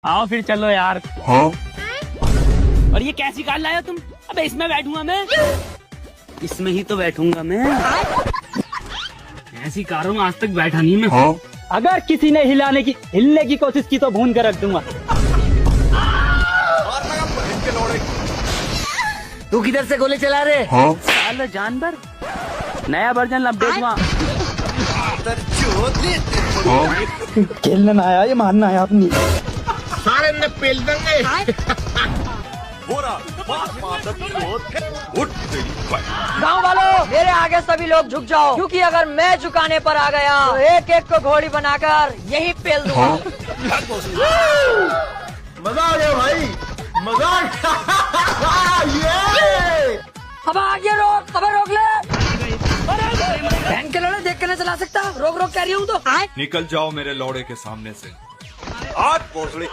आओ फिर चलो यार। हाँ? और ये कैसी कार लाया तुम? अबे इसमें बैठूंगा मैं, इसमें ही तो बैठूंगा मैं। ऐसी कारों में आज तक बैठा नहीं मैं। हाँ? अगर किसी ने हिलने की कोशिश की तो भून कर रख दूंगा। तू किधर से गोली चला रहे? हाँ? साले जानवर, नया वर्जन अपडेट हुआ। हाँ? खेलने ना आया, ये मारना है अपनी। सारे ने पेल देंगे। गाँव वालों, मेरे आगे सभी लोग झुक जाओ, क्योंकि अगर मैं झुकाने पर आ गया तो एक एक को घोड़ी बनाकर यही पेल दूंगा। हाँ? मजा आ गया भाई, मजा आ गया। ये अब आगे रोक, अबे रोक ले। बहन के लोड़े देख के नहीं चला सकता, रोक रोक कह रही हूँ तो। निकल जाओ मेरे लौड़े के सामने से। आज भोसड़ी